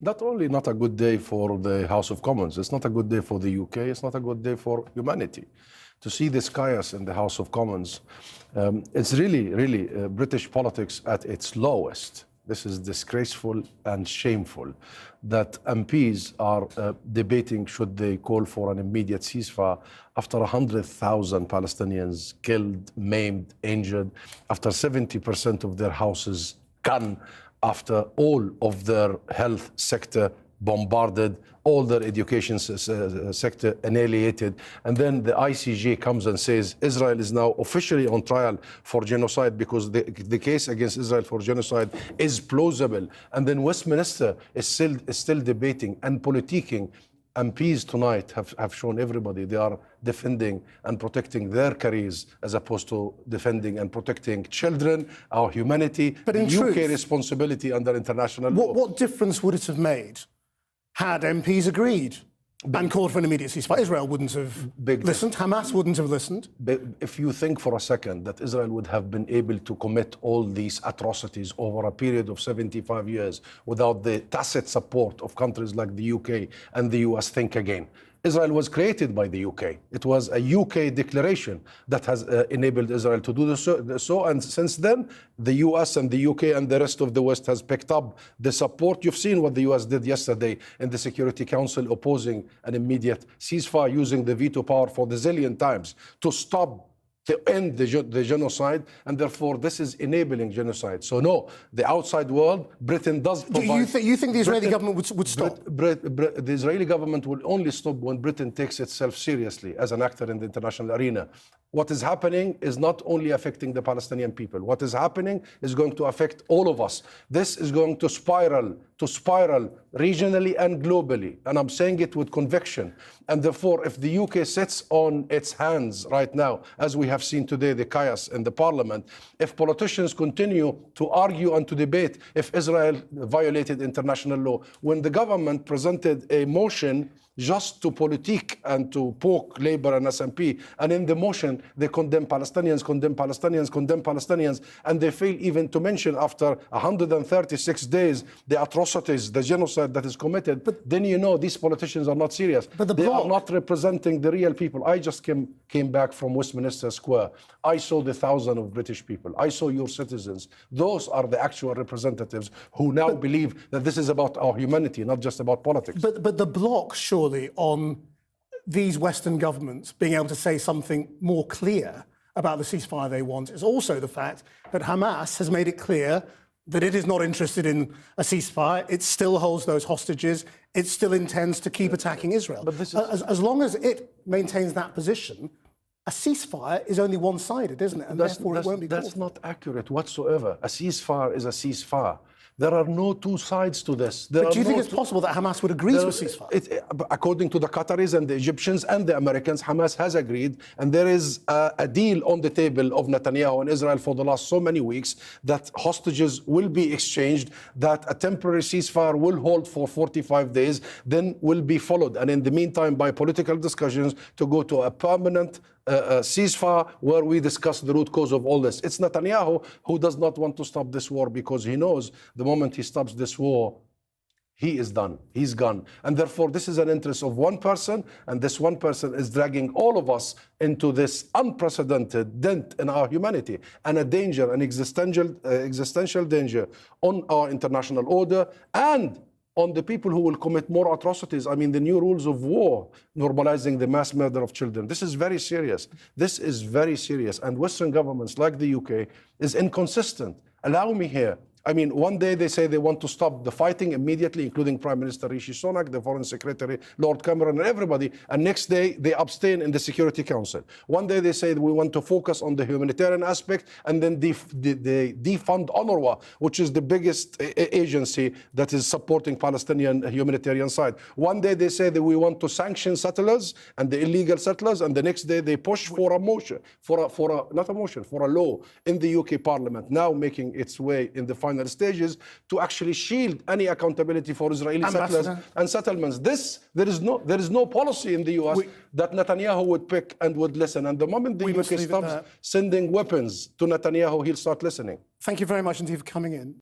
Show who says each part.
Speaker 1: Not only not a good day for the House of Commons, it's not a good day for the UK, it's not a good day for humanity. To see this chaos in the House of Commons, it's really British politics at its lowest. This is disgraceful and shameful that MPs are debating should they call for an immediate ceasefire after 100,000 Palestinians killed, maimed, injured, after 70% of their houses gone, after all of their health sector bombarded, all their education sector annihilated, and then the ICJ comes and says Israel is now officially on trial for genocide because the case against Israel for genocide is plausible, and then Westminster is still debating and politicking. MPs tonight have shown everybody they are defending and protecting their careers as opposed to defending and protecting children, our humanity,
Speaker 2: but in
Speaker 1: UK
Speaker 2: truth,
Speaker 1: responsibility under international law.
Speaker 2: What difference would it have made had MPs agreed and called for an immediate ceasefire? Israel wouldn't have listened. Hamas wouldn't have listened.
Speaker 1: If you think for a second that Israel would have been able to commit all these atrocities over a period of 75 years without the tacit support of countries like the UK and the US, think again. Israel was created by the UK. It was a UK declaration that has enabled Israel to do so. And since then, the US and the UK and the rest of the West has picked up the support. You've seen what the US did yesterday in the Security Council, opposing an immediate ceasefire, using the veto power for the zillion times to stop, to end the genocide, and therefore this is enabling genocide. So no, the outside world, Britain does provide...
Speaker 2: Do you think the Israeli government would stop?
Speaker 1: The Israeli government will only stop when Britain takes itself seriously as an actor in the international arena. What is happening is not only affecting the Palestinian people. What is happening is going to affect all of us. This is going to spiral regionally and globally. And I'm saying it with conviction. And therefore, if the UK sits on its hands right now, as we have seen today, the chaos in the parliament, if politicians continue to argue and to debate if Israel violated international law, when the government presented a motion just to politique and to poke Labour and SNP, and in the motion they condemn Palestinians, and they fail even to mention after 136 days the atrocities, the genocide that is committed, then you know these politicians are not serious. But they are not representing the real people. I just came back from Westminster Square. I saw the thousands of British people. I saw your citizens. Those are the actual representatives who now believe that this is about our humanity, not just about politics.
Speaker 2: But the bloc, surely, on these Western governments being able to say something more clear about the ceasefire they want is also the fact that Hamas has made it clear that it is not interested in a ceasefire. It still holds those hostages. It still intends to keep attacking Israel. But this is... as long as it maintains that position, a ceasefire is only one-sided, isn't it? And therefore it won't be called.
Speaker 1: That's not accurate whatsoever. A ceasefire is a ceasefire. There are no two sides to this.
Speaker 2: But do you think it's possible that Hamas would agree to a ceasefire?
Speaker 1: According to the Qataris and the Egyptians and the Americans, Hamas has agreed, and there is a deal on the table of Netanyahu and Israel for the last so many weeks that hostages will be exchanged, that a temporary ceasefire will hold for 45 days, then will be followed. And in the meantime, by political discussions, to go to a permanent ceasefire where we discuss the root cause of all this. It's Netanyahu who does not want to stop this war because he knows the moment he stops this war, he is done. He's gone. And therefore, this is an interest of one person, and this one person is dragging all of us into this unprecedented dent in our humanity and a danger, an existential danger on our international order and on the people who will commit more atrocities. I mean, the new rules of war, normalizing the mass murder of children. This is very serious. This is very serious. And Western governments like the UK is inconsistent. Allow me here. I mean, one day they say they want to stop the fighting immediately, including Prime Minister Rishi Sunak, the Foreign Secretary, Lord Cameron, and everybody. And next day they abstain in the Security Council. One day they say we want to focus on the humanitarian aspect, and then they defund UNRWA, which is the biggest agency that is supporting Palestinian humanitarian side. One day they say that we want to sanction settlers and the illegal settlers, and the next day they push for a motion, for a law in the UK Parliament, now making its way in the final stages to actually shield any accountability for Israeli settlers and settlements. There is no policy in the US that Netanyahu would pick and would listen. And the moment the UK stops sending weapons to Netanyahu, he'll start listening.
Speaker 2: Thank you very much indeed for coming in.